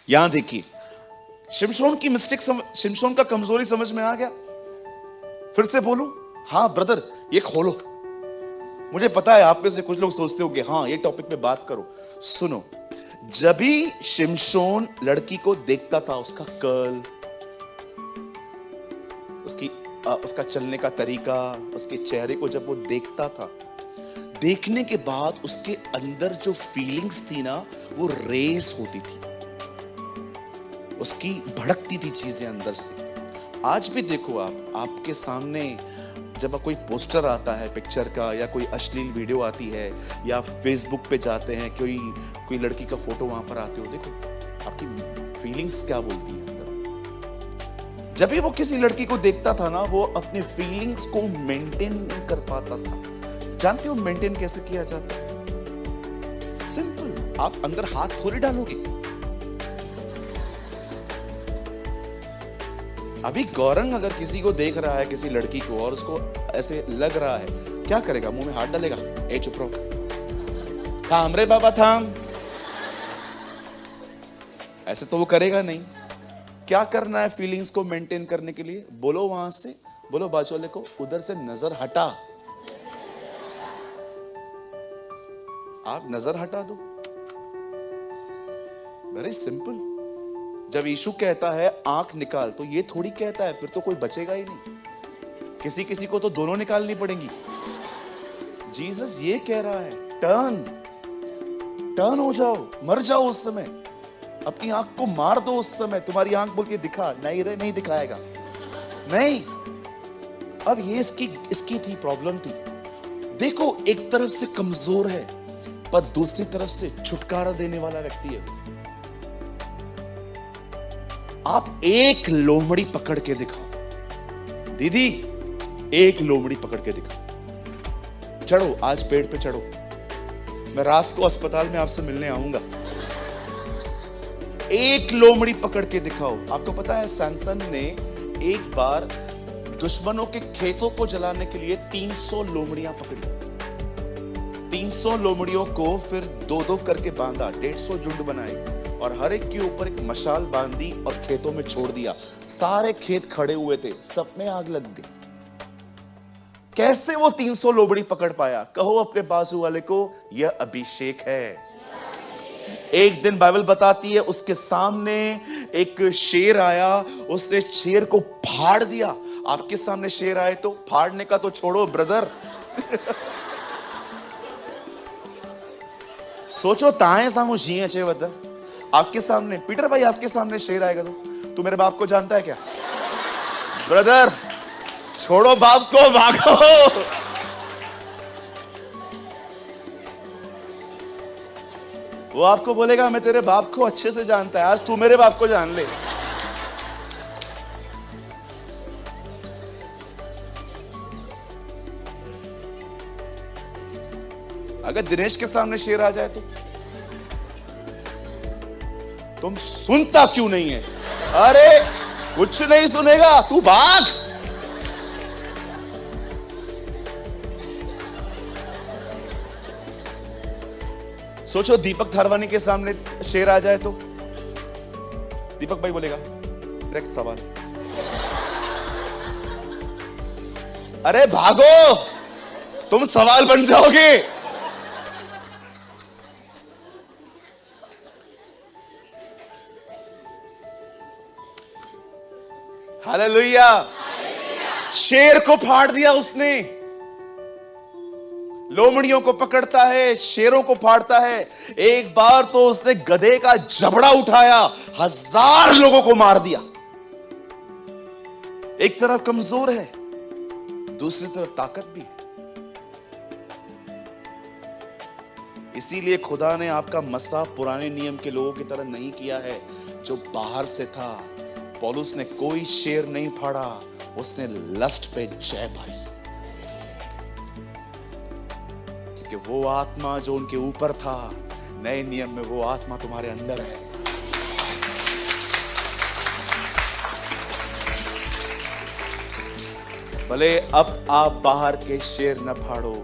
यहां देखिए, शिमशोन की मिस्टेक शिमशोन का कमजोरी समझ में आ गया। फिर से बोलूं? हाँ ब्रदर, ये खोलो। मुझे पता है आप में से कुछ लोग सोचते होंगे हाँ ये टॉपिक पे बात करो। सुनो, जब भी शिमशोन लड़की को देखता था, उसका कर्ल, उसका चलने का तरीका, उसके चेहरे को जब वो देखता था, देखने के बाद उसके अंदर जो फीलिंग्स थी ना, वो रेस होती थी, उसकी भड़कती थी चीजें अंदर से। आज भी देखो आपके सामने जब कोई पोस्टर आता है पिक्चर का, या कोई अश्लील वीडियो आती है, या फेसबुक पे जाते हैं, कोई लड़की का फोटो वहां पर आते हो, देखो आपकी फीलिंग्स क्या बोलती हैं अंदर। जब भी वो किसी लड़की को देखता था ना, वो अपने फीलिंग्स को मेंटेन नहीं कर पाता था। जानते हो मेंटेन कैसे किया जाता है? सिंपल, आप अंदर हाथ थोड़ी डालोगे। अभी गौरंग अगर किसी को देख रहा है, किसी लड़की को, और उसको ऐसे लग रहा है, क्या करेगा? मुंह में हाथ डालेगा? ए चुप रहो, थाम रे बाबा थाम। ऐसे तो वो करेगा नहीं। क्या करना है फीलिंग्स को मेंटेन करने के लिए? बोलो वहां से, बोलो बाजू वाले को, उधर से नजर हटा। आप नजर हटा दो। Very simple. जब यीशु कहता है आंख निकाल, तो ये थोड़ी कहता है फिर तो कोई बचेगा ही नहीं। किसी किसी को तो दोनों निकालनी पड़ेंगी। जीसस ये कह रहा है टर्न हो जाओ, मर जाओ उस समय, अपनी आंख को मार दो उस समय। तुम्हारी आंख बोलती है दिखा, नहीं रे नहीं दिखाएगा, नहीं। अब ये इसकी थी प्रॉब्लम थी। देखो एक तरफ से कमजोर है, पर दूसरी तरफ से छुटकारा देने वाला व्यक्ति है। आप एक लोमड़ी पकड़ के दिखाओ, दीदी एक लोमड़ी पकड़ के दिखाओ। चढ़ो आज पेड़ पे चढ़ो, मैं रात को अस्पताल में आपसे मिलने आऊंगा। एक लोमड़ी पकड़ के दिखाओ। आपको पता है सैमसन ने एक बार दुश्मनों के खेतों को जलाने के लिए 300 लोमड़ियां पकड़ी। 300 लोमड़ियों को फिर दो दो करके बांधा, 150 झुंड बनाए, और हर एक के ऊपर एक मशाल बांधी और खेतों में छोड़ दिया। सारे खेत खड़े हुए थे, सब में आग लग गई। कैसे वो 300 लोमड़ी पकड़ पाया? कहो अपने बाजू वाले को, यह अभिषेक है। एक दिन बाइबल बताती है उसके सामने एक शेर आया, उसने शेर को फाड़ दिया। आपके सामने शेर आए तो फाड़ने का तो छोड़ो ब्रदर। सोचो ताए सामू जी अच्छे बता, आपके सामने पीटर भाई, आपके सामने शेर आएगा तो तू मेरे बाप को जानता है क्या? ब्रदर छोड़ो बाप को, भागो। वो आपको बोलेगा मैं तेरे बाप को अच्छे से जानता है, आज तू मेरे बाप को जान ले। अगर दिनेश के सामने शेर आ जाए तो तुम सुनता क्यों नहीं है? अरे कुछ नहीं सुनेगा, तू भाग। सोचो दीपक थारवानी के सामने शेर आ जाए तो दीपक भाई बोलेगा नेक्स्ट सवाल। अरे भागो, तुम सवाल बन जाओगे। हालेलुया। शेर को फाड़ दिया उसने। लोमड़ियों को पकड़ता है, शेरों को फाड़ता है। एक बार तो उसने गधे का जबड़ा उठाया, 1000 लोगों को मार दिया। एक तरफ कमजोर है, दूसरी तरफ ताकत भी है। इसीलिए खुदा ने आपका मसा पुराने नियम के लोगों की तरह नहीं किया है जो बाहर से था। पौलुस ने कोई शेर नहीं फाड़ा, उसने लस्ट पे जय पाई, क्योंकि वो आत्मा जो उनके ऊपर था, नए नियम में वो आत्मा तुम्हारे अंदर है। भले अब आप बाहर के शेर न फाड़ो,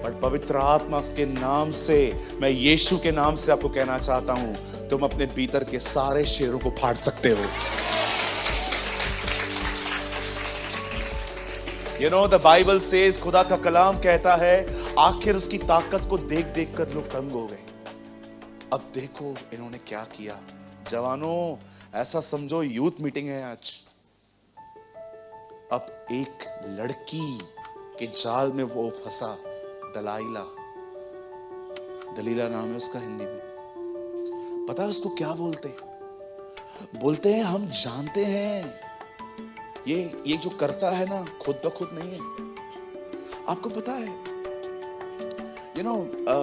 पर पवित्र आत्मा के नाम से, मैं यीशु के नाम से आपको कहना चाहता हूं, तुम अपने भीतर के सारे शेरों को फाड़ सकते हो। You know, the Bible says, खुदा का कलाम कहता है, आखिर उसकी ताकत को देख देख कर लोग तंग हो गए। अब देखो इन्होंने क्या किया। जवानों, ऐसा समझो यूथ मीटिंग है आज। अब एक लड़की के जाल में वो फंसा, दलीला नाम है उसका हिंदी में। पता है उसको क्या बोलते हैं? बोलते हैं हम जानते हैं ये जो करता है ना, खुद ब खुद नहीं है। आपको पता है,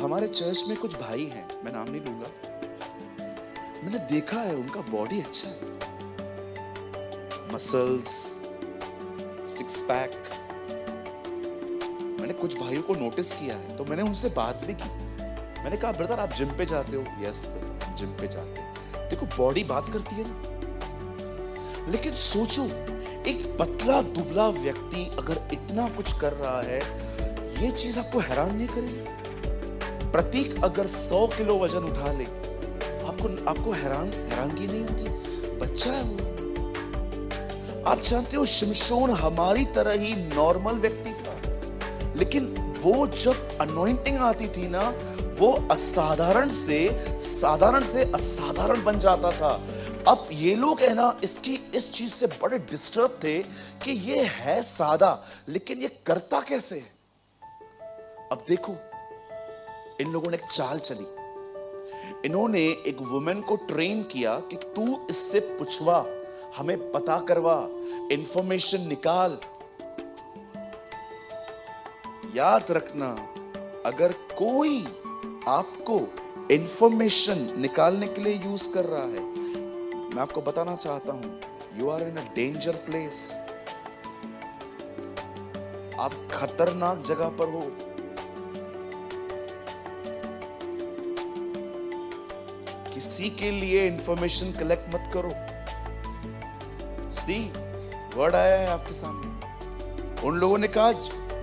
हमारे चर्च में कुछ भाई हैं, मैं नाम नहीं लूंगा। मैंने देखा है उनका बॉडी अच्छा है, मसल्स, सिक्स पैक। मैंने कुछ भाइयों को नोटिस किया है, तो मैंने उनसे बात भी की। मैंने कहा ब्रदर आप जिम पे जाते हो? यस ब्रदर, जिम पे जाते हैं। देखो बॉडी बात करती है ना। लेकिन सोचो, एक पतला दुबला व्यक्ति अगर इतना कुछ कर रहा है, ये चीज आपको हैरान नहीं करेगी? प्रतीक अगर 100 किलो वजन उठा ले, आपको हैरानगी नहीं होगी? बच्चा है वो। आप जानते हो शिमशोन हमारी तरह ही नॉर्मल व्यक्ति था, लेकिन वो जब अनॉइंटिंग आती थी ना, वो असाधारण से असाधारण बन जाता था। अब ये लोग है ना, इसकी इस चीज से बड़े डिस्टर्ब थे कि ये है सादा, लेकिन ये करता कैसे है। अब देखो इन लोगों ने एक चाल चली। इन्होंने एक वुमेन को ट्रेन किया कि तू इससे पूछवा, हमें पता करवा, इंफॉर्मेशन निकाल। याद रखना, अगर कोई आपको इंफॉर्मेशन निकालने के लिए यूज कर रहा है, मैं आपको बताना चाहता हूं, you are in a danger place. आप खतरनाक जगह पर हो। किसी के लिए इंफॉर्मेशन कलेक्ट मत करो। सी वर्ड आया है आपके सामने। उन लोगों ने कहा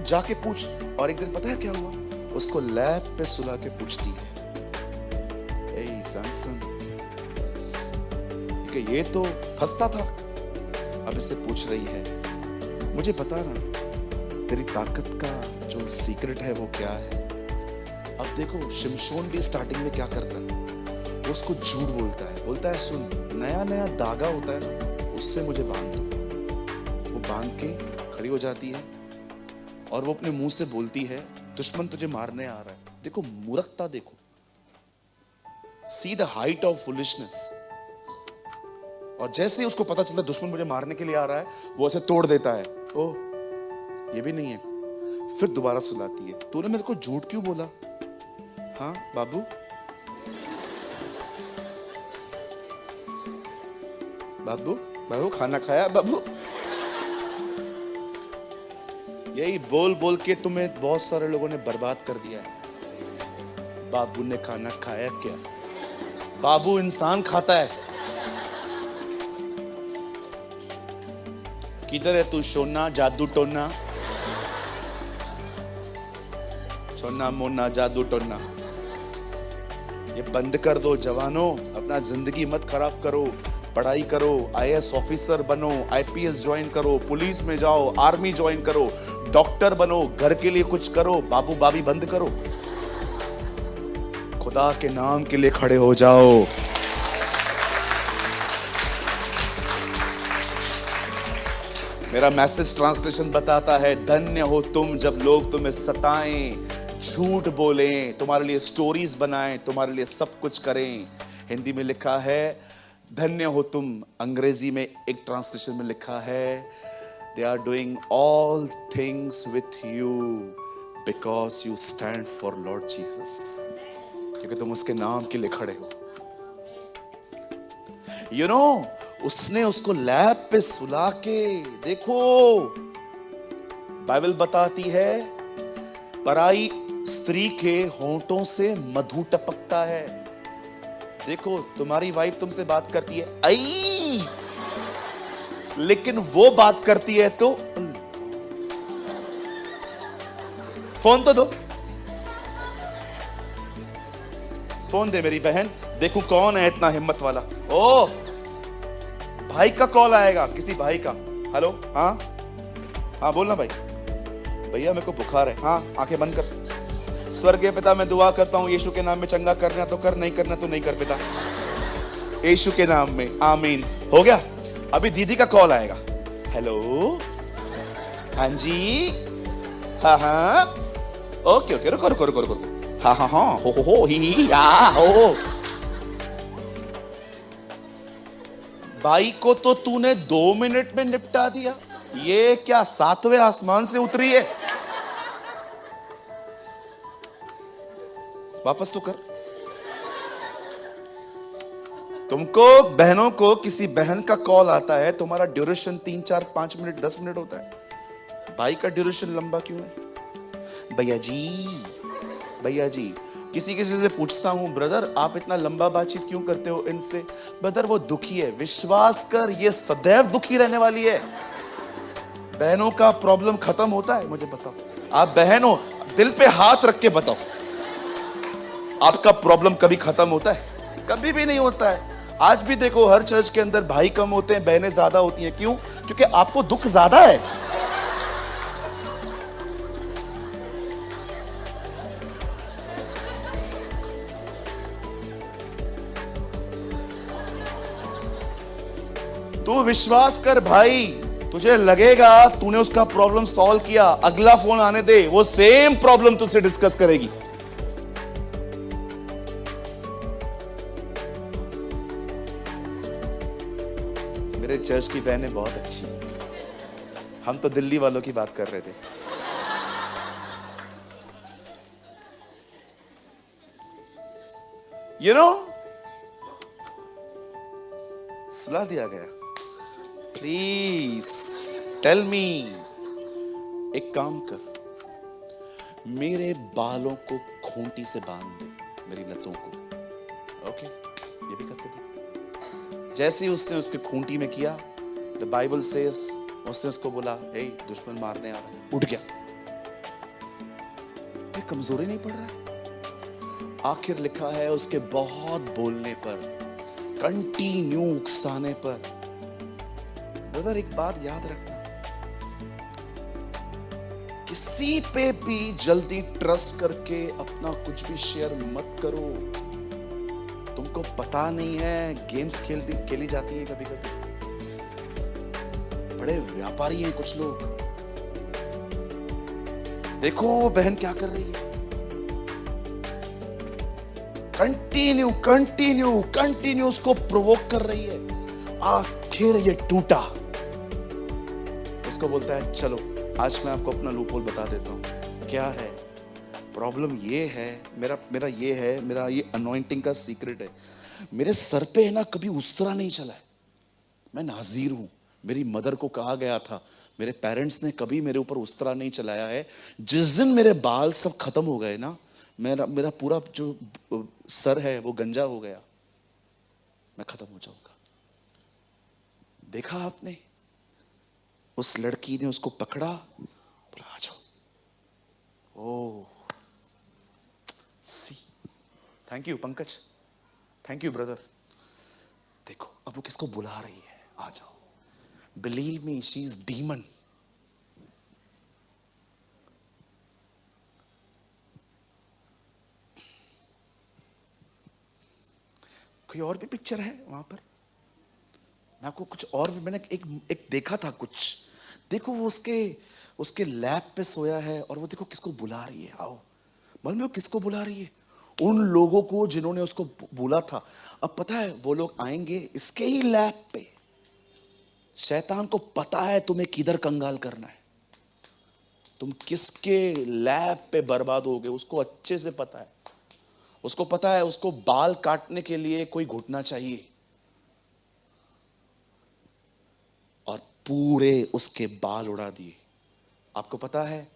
जाके पूछ, और एक दिन पता है क्या हुआ? उसको लैब पे सुला के पूछती है, ए सैमसन, कि ये तो फंसता था, अब इससे पूछ रही है, मुझे बता ना तेरी ताकत का जो सीक्रेट है वो क्या है। अब देखो शिमशोन भी स्टार्टिंग में क्या करता है, उसको झूठ बोलता है सुन, नया नया धागा होता है ना, उससे मुझे बांध दो। वो बांध के खड़ी हो जाती है और वो अपने मुंह से बोलती है, दुश्मन तुझे मारने आ रहा है। देखो मूर्खता, देखो, see the height of foolishness. और जैसे ही उसको पता चलता दुश्मन मुझे मारने के लिए आ रहा है, वो ऐसे तोड़ देता है। ओ ये भी नहीं है। फिर दोबारा सुलाती है, तूने मेरे को झूठ क्यों बोला? हाँ बाबू, बाबू बाबू खाना खाया बाबू? यही बोल बोल के तुम्हें बहुत सारे लोगों ने बर्बाद कर दिया है। बाबू ने खाना खाया क्या? बाबू इंसान खाता है। किधर है तू सोना जादू टोना? सोना मोना जादू टोना, ये बंद कर दो जवानों। अपना जिंदगी मत खराब करो। पढ़ाई करो, आईएएस ऑफिसर बनो, आईपीएस ज्वाइन करो, पुलिस में जाओ, आर्मी ज्वाइन करो, डॉक्टर बनो, घर के लिए कुछ करो। बाबू बाबी बंद करो, खुदा के नाम के लिए खड़े हो जाओ। मेरा मैसेज ट्रांसलेशन बताता है, धन्य हो तुम जब लोग तुम्हें सताएं, झूठ बोलें, तुम्हारे लिए स्टोरीज बनाएं, तुम्हारे लिए सब कुछ करें। हिंदी में लिखा है धन्य हो तुम, अंग्रेजी में एक ट्रांसलेशन में लिखा है they are doing all things with you because you stand for Lord Jesus, क्योंकि तुम उसके नाम के लिए खड़े हो। यू नो, उसने उसको लैब पे सुला के, देखो बाइबल बताती है पराई स्त्री के होंठों से मधु टपकता है। देखो तुम्हारी वाइफ तुमसे बात करती है आई, लेकिन वो बात करती है तो फोन तो दो, फोन दे मेरी बहन, देखूं कौन है इतना हिम्मत वाला। ओ भाई का कॉल आएगा, किसी भाई का। हेलो, हाँ हाँ बोलना भाई। भैया मेरे को बुखार है। हाँ आंखें बंद कर। स्वर्गीय पिता मैं दुआ करता हूं यीशु के नाम में, चंगा करना तो कर, नहीं करना तो नहीं कर पिता, यीशु के नाम में आमीन। हो गया। अभी दीदी का कॉल आएगा। हेलो, हाँ जी, हाँ हाँ, ओके ओके, रुको रुको रुको रुको, हाँ हाँ हाँ, हो ही हो। भाई को तो तूने 2 मिनट में निपटा दिया, ये क्या 7वें आसमान से उतरी है? वापस तो कर। तुमको बहनों को किसी बहन का कॉल आता है, तुम्हारा ड्यूरेशन 3 4 5 मिनट 10 मिनट होता है, भाई का ड्यूरेशन लंबा क्यों है? भैया जी, भैया जी, किसी किसी से पूछता हूं ब्रदर आप इतना लंबा बातचीत क्यों करते हो इनसे? ब्रदर वो दुखी है, विश्वास कर ये सदैव दुखी रहने वाली है। बहनों का प्रॉब्लम खत्म होता है? मुझे बताओ, आप बहन हो, दिल पे हाथ रख के बताओ, आपका प्रॉब्लम कभी खत्म होता है? कभी भी नहीं होता है। आज भी देखो हर चर्च के अंदर भाई कम होते हैं, बहनें ज्यादा होती हैं। क्यों? क्योंकि आपको दुख ज्यादा है। तू विश्वास कर भाई, तुझे लगेगा तूने उसका प्रॉब्लम सॉल्व किया, अगला फोन आने दे, वो सेम प्रॉब्लम तुझसे डिस्कस करेगी। मेरे चर्च की बहनें बहुत अच्छी हैं। हम तो दिल्ली वालों की बात कर रहे थे। यू नो, सुला दिया गया। प्लीज टेल मी, एक काम कर, मेरे बालों को खूंटी से बांध दे, मेरी लतों को। ओके, ये भी करके देखते। जैसे ही उसने उसके खूंटी में किया, द बाइबल सेज, उसने उसको बोला, हे दुश्मन मारने आ रहा है, उठ गया। ये कमजोरी नहीं पड़ रहा है। आखिर लिखा है उसके बहुत बोलने पर, कंटिन्यू उकसाने पर। ब्रदर एक बात याद रखना, किसी पे भी जल्दी ट्रस्ट करके अपना कुछ भी शेयर मत करो। तुमको पता नहीं है, गेम्स खेली जाती है कभी कभी। बड़े व्यापारी हैं कुछ लोग। देखो वो बहन क्या कर रही है, कंटिन्यू कंटिन्यू कंटिन्यू उसको प्रोवोक कर रही है। आखिर ये टूटा। उसको बोलता है चलो आज मैं आपको अपना लूपहोल बता देता हूं। क्या है प्रॉब्लम? ये है मेरा ये है, मेरा ये अनॉइंटिंग का सीक्रेट है। मेरे सर पे है ना कभी उस्तरा नहीं चला है। मैं नाजीर हूं। मेरी मदर को कहा गया था, मेरे पेरेंट्स ने कभी मेरे ऊपर उस्तरा नहीं चलाया है। जिस दिन मेरे बाल सब खत्म हो गए ना, मेरा पूरा जो सर है वो गंजा हो गया, मैं खत्म हो जाऊंगा। देखा आपने, उस लड़की ने उसको पकड़ा, बोला आ जाओ। Oh see, thank you Pankaj, thank you brother. देखो अब वो किसको बुला रही है, आ जाओ। Believe me, she is demon. कोई और भी पिक्चर है वहां पर? मैं आपको कुछ और भी, मैंने एक देखा था कुछ। देखो वो उसके लैप पे सोया है और वो देखो किसको बुला रही है। आओ, मालूम है वो किसको बुला रही है? उन लोगों को जिन्होंने उसको बोला था। अब पता है वो लोग आएंगे इसके ही लैप पे। शैतान को पता है तुम्हें किधर कंगाल करना है, तुम किसके लैप पे बर्बाद होगे, उसको अच्छे से पता है। उसको पता है उसको बाल काटने के लिए कोई घुटना चाहिए, और पूरे उसके बाल उड़ा दिए। आपको पता है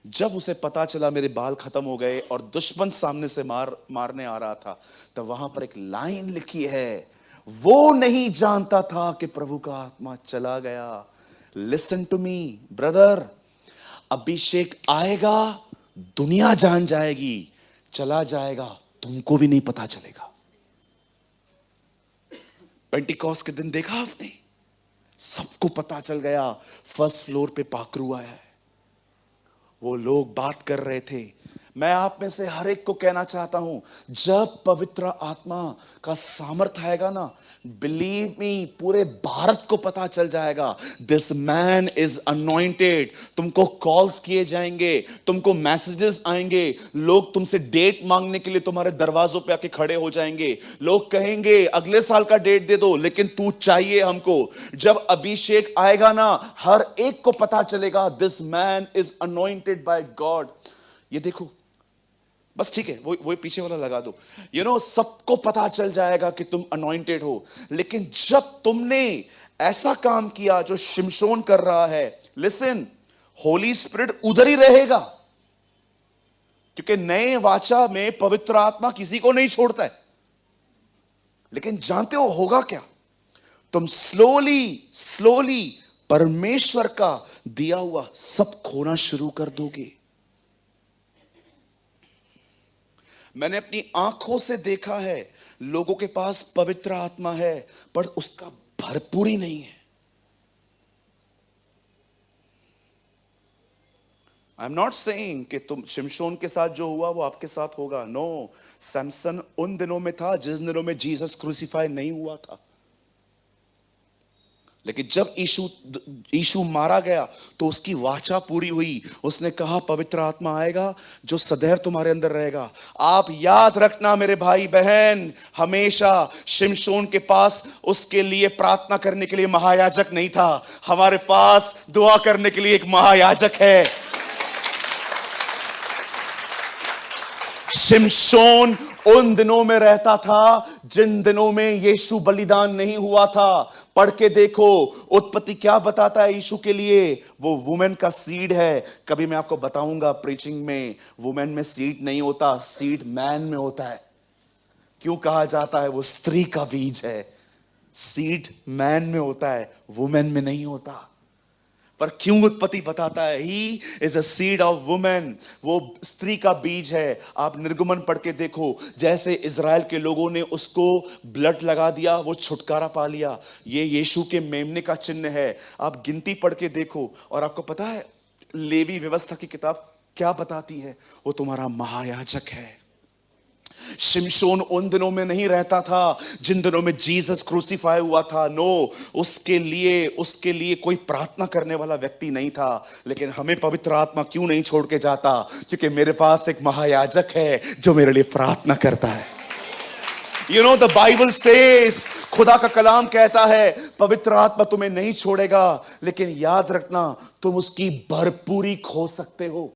जब उसे पता चला मेरे बाल खत्म हो गए और दुश्मन सामने से मारने आ रहा था, तो वहां पर एक लाइन लिखी है, वो नहीं जानता था कि प्रभु का आत्मा चला गया। लिसन टू मी ब्रदर, अभिषेक आएगा, दुनिया जान जाएगी, चला जाएगा, तुमको भी नहीं पता चलेगा। पेंटिकॉस्ट के दिन देखा आपने, सबको पता चल गया फर्स्ट फ्लोर पे पाखरू आया है। वो लोग बात कर रहे थे। मैं आप में से हर एक को कहना चाहता हूं, जब पवित्र आत्मा का सामर्थ आएगा ना, बिलीव मी, पूरे भारत को पता चल जाएगा दिस मैन इज अनॉइंटेड। तुमको कॉल्स किए जाएंगे, तुमको मैसेजेस आएंगे, लोग तुमसे डेट मांगने के लिए तुम्हारे दरवाजों पे आके खड़े हो जाएंगे। लोग कहेंगे अगले साल का डेट दे दो, लेकिन तू चाहिए हमको। जब अभिषेक आएगा ना, हर एक को पता चलेगा this man is anointed by God. ये देखो, बस ठीक है, वो पीछे वाला लगा दो। सबको पता चल जाएगा कि तुम अनॉइंटेड हो। लेकिन जब तुमने ऐसा काम किया जो शिमशोन कर रहा है, लिसन, होली स्पिरिट उधर ही रहेगा, क्योंकि नए वाचा में पवित्र आत्मा किसी को नहीं छोड़ता है। लेकिन जानते हो होगा क्या? तुम स्लोली परमेश्वर का दिया हुआ सब खोना शुरू कर दोगे। मैंने अपनी आंखों से देखा है, लोगों के पास पवित्र आत्मा है पर उसका भरपूरी नहीं है। आई एम नॉट सेइंग कि तुम शिमशोन के साथ जो हुआ वो आपके साथ होगा। नो, सैमसन उन दिनों में था जिस दिनों में जीसस क्रूसीफाई नहीं हुआ था। लेकिन जब यीशु मारा गया तो उसकी वाचा पूरी हुई। उसने कहा पवित्र आत्मा आएगा जो सदैव तुम्हारे अंदर रहेगा। आप याद रखना मेरे भाई बहन, हमेशा शिमशोन के पास उसके लिए प्रार्थना करने के लिए महायाजक नहीं था, हमारे पास दुआ करने के लिए एक महायाजक है। शिमशोन उन दिनों में रहता था जिन दिनों में यीशु बलिदान नहीं हुआ था। पढ़ के देखो, उत्पत्ति क्या बताता है यीशु के लिए? वो वुमेन का सीड है। कभी मैं आपको बताऊंगा प्रीचिंग में, वुमेन में सीड नहीं होता, सीड मैन में होता है। क्यों कहा जाता है वो स्त्री का बीज है? सीड मैन में होता है, वुमेन में नहीं होता। पर क्यों उत्पत्ति बताता है he is a seed of women, वो स्त्री का बीज है। आप निर्गमन पढ़ के देखो, जैसे इजराइल के लोगों ने उसको ब्लड लगा दिया, वो छुटकारा पा लिया। ये यीशु के मेमने का चिन्ह है। आप गिनती पढ़ के देखो, और आपको पता है लेवी व्यवस्था की किताब क्या बताती है? वो तुम्हारा महायाजक है। शिमशोन उन दिनों में नहीं रहता था जिन दिनों में जीसस क्रूसीफाई हुआ था। नो, उसके लिए कोई प्रार्थना करने वाला व्यक्ति नहीं था। लेकिन हमें पवित्र आत्मा क्यों नहीं छोड़ के जाता? क्योंकि मेरे पास एक महायाजक है जो मेरे लिए प्रार्थना करता है। द बाइबल सेज, खुदा का कलाम कहता है पवित्र आत्मा तुम्हें नहीं छोड़ेगा, लेकिन याद रखना तुम उसकी भरपूरी खो सकते हो।